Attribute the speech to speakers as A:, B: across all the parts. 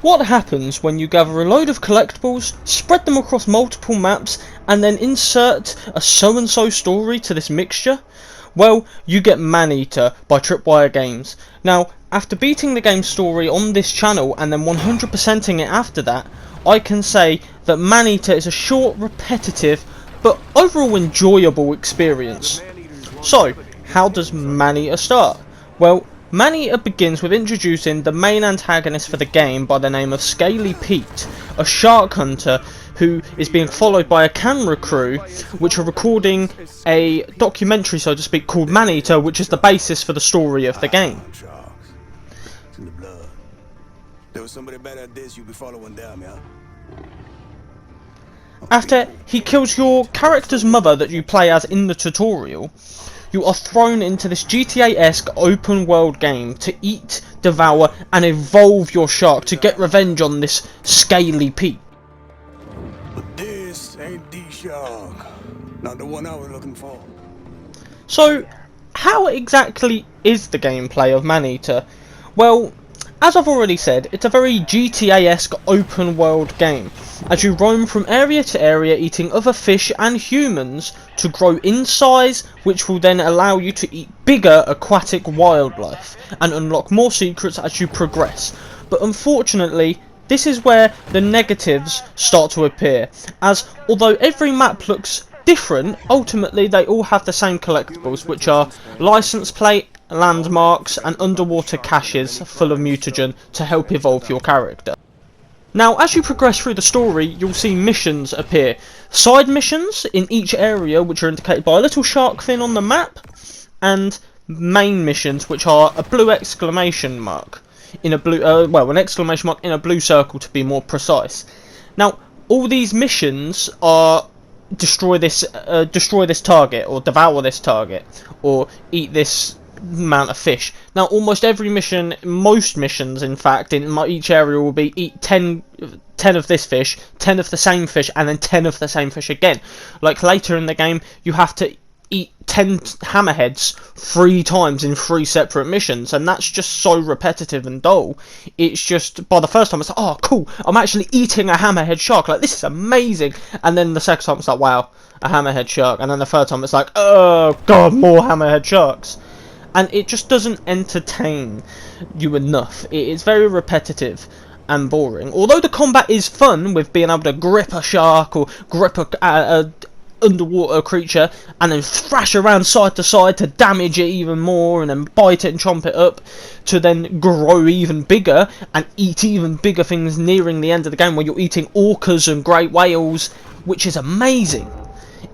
A: What happens when you gather a load of collectibles, spread them across multiple maps, and then insert a so-and-so story to this mixture? Well, you get Maneater by Tripwire Games. Now, after beating the game's story on this channel and then 100%ing it after that, I can say that Maneater is a short, repetitive, but overall enjoyable experience. So, how does Maneater start? Well, Maneater begins with introducing the main antagonist for the game by the name of Scaly Pete, a shark hunter who is being followed by a camera crew which are recording a documentary, so to speak, called Maneater, which is the basis for the story of the game. After he kills your character's mother that you play as in the tutorial, you are thrown into this GTA-esque open world game to eat, devour and evolve your shark to get revenge on this Scaly Pete.
B: But this ain't the shark. Not the one I was looking for.
A: So, how exactly is the gameplay of Maneater? Well, as I've already said, it's a very GTA-esque open world game, as you roam from area to area eating other fish and humans to grow in size, which will then allow you to eat bigger aquatic wildlife and unlock more secrets as you progress. But unfortunately, this is where the negatives start to appear, as although every map looks different, ultimately they all have the same collectibles, which are license plate, landmarks and underwater caches full of mutagen to help evolve your character. Now, as you progress through the story, you'll see missions appear. Side missions in each area, which are indicated by a little shark fin on the map, and main missions, which are a blue exclamation mark in a blue, an exclamation mark in a blue circle to be more precise. Now, all these missions are destroy this target, or devour this target, or eat this amount of fish. Now, almost every mission, most missions in fact, in each area will be eat 10 of this fish, 10 of the same fish, and then 10 of the same fish again. Like later in the game, you have to eat 10 hammerheads 3 times in 3 separate missions, and that's just so repetitive and dull. It's just, by the first time it's like, oh cool, I'm actually eating a hammerhead shark, like this is amazing, and then the second time it's like, wow, a hammerhead shark, and then the third time it's like, oh god, more hammerhead sharks. And it just doesn't entertain you enough. It is very repetitive and boring. Although the combat is fun, with being able to grip a shark or grip a underwater creature and then thrash around side to side to damage it even more, and then bite it and chomp it up to then grow even bigger and eat even bigger things nearing the end of the game, where you're eating orcas and great whales, which is amazing.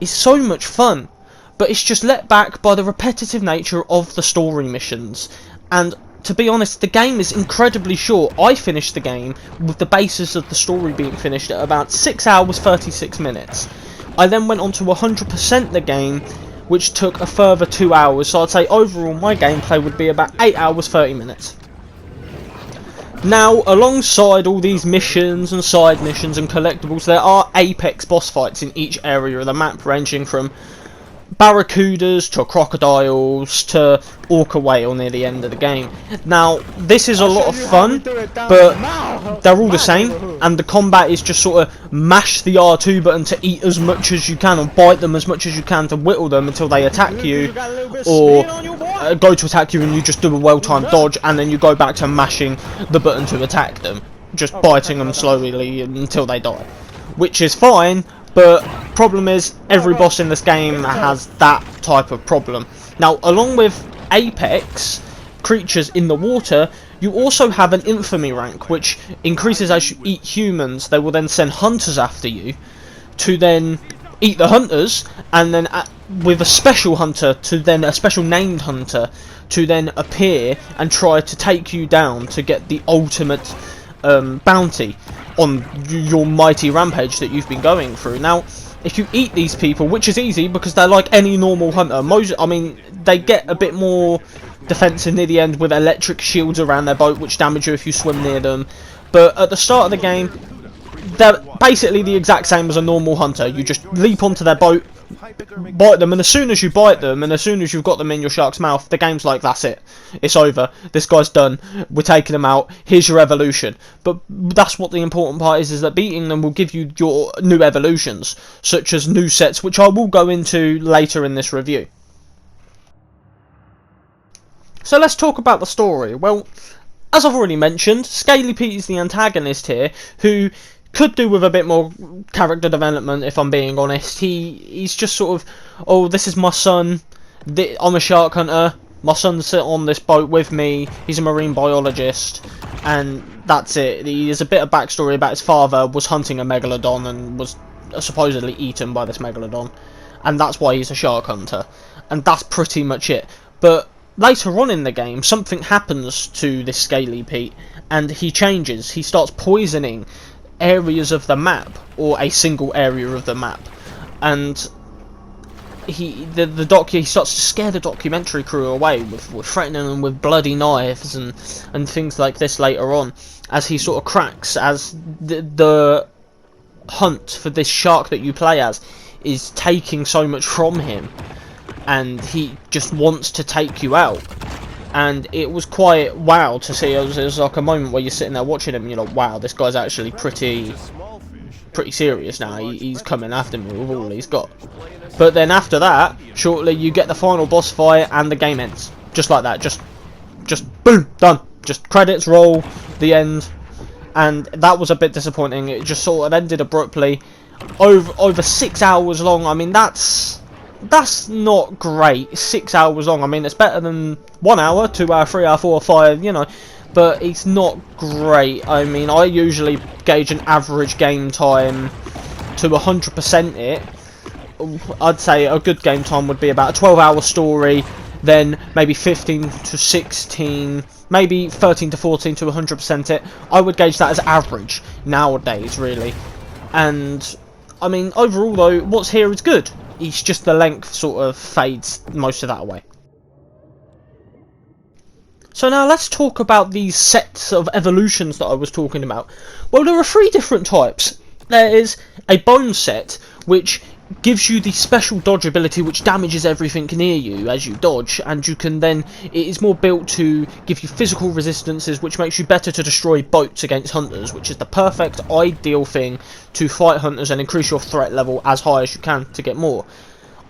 A: It's so much fun. But it's just let back by the repetitive nature of the story missions. And to be honest, the game is incredibly short. I finished the game with the basis of the story being finished at about 6 hours 36 minutes. I then went on to 100% the game, which took a further 2 hours. So I'd say overall my gameplay would be about 8 hours 30 minutes. Now, alongside all these missions and side missions and collectibles, there are apex boss fights in each area of the map, ranging from barracudas to crocodiles to orca whale near the end of the game. Now, this is a lot of fun, but they're all the same, and the combat is just sort of mash the R2 button to eat as much as you can, or bite them as much as you can to whittle them until they attack you, or go to attack you and you just do a well-timed dodge, and then you go back to mashing the button to attack them, just biting them slowly until they die, which is fine. But problem is, every boss in this game has that type of problem. Now, along with apex creatures in the water, you also have an infamy rank, which increases as you eat humans. They will then send hunters after you to then eat the hunters, and then with a special hunter to then a special named hunter to then appear and try to take you down to get the ultimate bounty on your mighty rampage that you've been going through. Now, if you eat these people, which is easy because they're like any normal hunter, they get a bit more defensive near the end with electric shields around their boat, which damage you if you swim near them. But at the start of the game, they're basically the exact same as a normal hunter. You just leap onto their boat, bite them, and as soon as you bite them, and as soon as you've got them in your shark's mouth, the game's like, that's it, it's over, this guy's done, we're taking him out, here's your evolution. But that's what the important part is that beating them will give you your new evolutions, such as new sets, which I will go into later in this review. So let's talk about the story. Well, as I've already mentioned, Scaly Pete is the antagonist here, who could do with a bit more character development, if I'm being honest. He's just sort of, oh, this is my son, I'm a shark hunter, my son's sit on this boat with me, he's a marine biologist, and that's it. He has a bit of backstory about his father was hunting a megalodon and was supposedly eaten by this megalodon, and that's why he's a shark hunter, and that's pretty much it. But later on in the game, something happens to this Scaly Pete, and he changes. He starts poisoning areas of the map, or a single area of the map, and he starts to scare the documentary crew away with threatening them with bloody knives and things like this later on, as he sort of cracks, as the hunt for this shark that you play as is taking so much from him, and he just wants to take you out. And it was quite wow to see. It was like a moment where you're sitting there watching him and you're like, wow, this guy's actually pretty serious now. He's coming after me with all he's got. But then after that, shortly you get the final boss fight and the game ends. Just like that. Just boom, done. Just credits roll, the end. And that was a bit disappointing. It just sort of ended abruptly. Over 6 hours long. I mean, that's not great. 6 hours long. I mean, it's better than 1 hour, 2 hour, 3 hour, 4 or 5, you know, but it's not great. I mean, I usually gauge an average game time to 100% it. I'd say a good game time would be about a 12-hour story, then maybe 15 to 16, maybe 13 to 14 to 100% it. I would gauge that as average nowadays, really. And I mean, overall though, what's here is good. It's just the length sort of fades most of that away. So now let's talk about these sets of evolutions that I was talking about. Well, there are 3 different types. There is a bone set, which gives you the special dodge ability, which damages everything near you as you dodge, and you can then, it is more built to give you physical resistances, which makes you better to destroy boats against hunters, which is the perfect ideal thing to fight hunters and increase your threat level as high as you can to get more.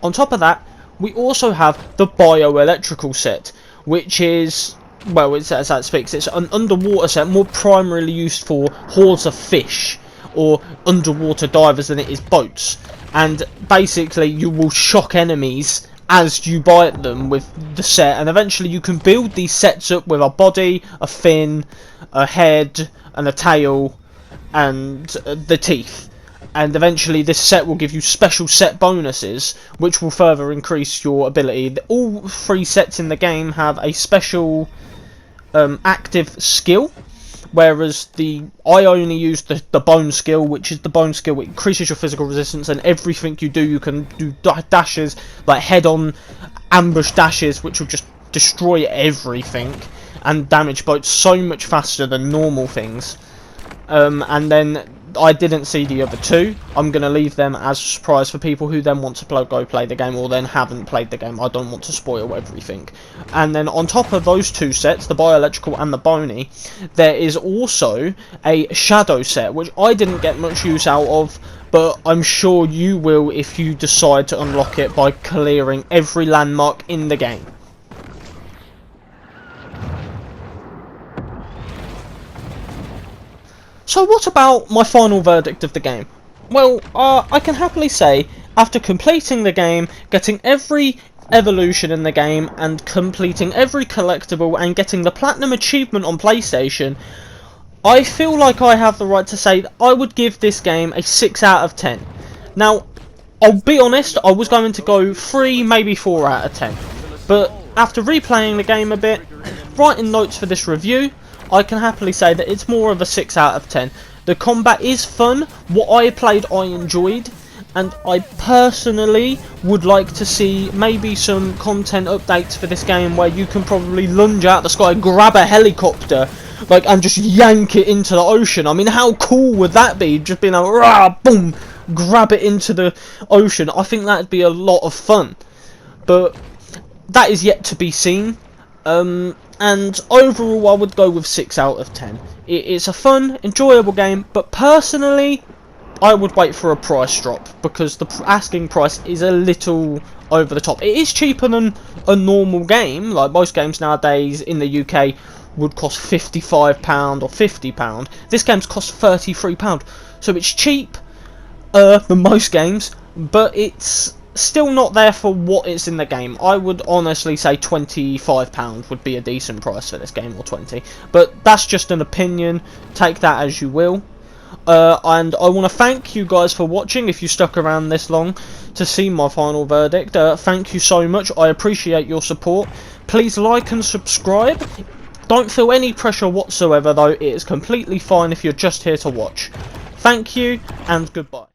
A: On top of that, we also have the bioelectrical set, which is, well, it's, as that speaks, it's an underwater set more primarily used for hordes of fish or underwater divers than it is boats. And basically you will shock enemies as you bite them with the set, and eventually you can build these sets up with a body, a fin, a head and a tail and the teeth. And eventually this set will give you special set bonuses, which will further increase your ability. All 3 sets in the game have a special active skill, whereas I only use the bone skill, which is the bone skill which increases your physical resistance, and everything you do, you can do dashes, like head-on ambush dashes, which will just destroy everything and damage boats so much faster than normal things. And then I didn't see the other 2. I'm going to leave them as a surprise for people who then want to go play the game, or then haven't played the game. I don't want to spoil everything. And then on top of those 2 sets, the bioelectrical and the bony, there is also a shadow set, which I didn't get much use out of, but I'm sure you will if you decide to unlock it by clearing every landmark in the game. So what about my final verdict of the game? Well, I can happily say, after completing the game, getting every evolution in the game, and completing every collectible, and getting the Platinum Achievement on PlayStation, I feel like I have the right to say that I would give this game a 6 out of 10. Now, I'll be honest, I was going to go 3, maybe 4 out of 10. But after replaying the game a bit, writing notes for this review, I can happily say that it's more of a 6 out of 10. The combat is fun, what I played I enjoyed, and I personally would like to see maybe some content updates for this game where you can probably lunge out the sky, grab a helicopter, and just yank it into the ocean. I mean, how cool would that be? Just being like, rah, boom, grab it into the ocean. I think that'd be a lot of fun, but that is yet to be seen. And overall, I would go with 6 out of 10. It's a fun, enjoyable game, but personally, I would wait for a price drop, because the asking price is a little over the top. It is cheaper than a normal game. Like, most games nowadays in the UK would cost £55 or £50. This game's cost £33, so it's cheap than most games, but it's still not there for what is in the game. I would honestly say £25 would be a decent price for this game, or 20, but that's just an opinion. Take that as you will. And I want to thank you guys for watching. If you stuck around this long to see my final verdict, thank you so much. I appreciate your support. Please like and subscribe. Don't feel any pressure whatsoever, though. It is completely fine if you're just here to watch. Thank you, and goodbye.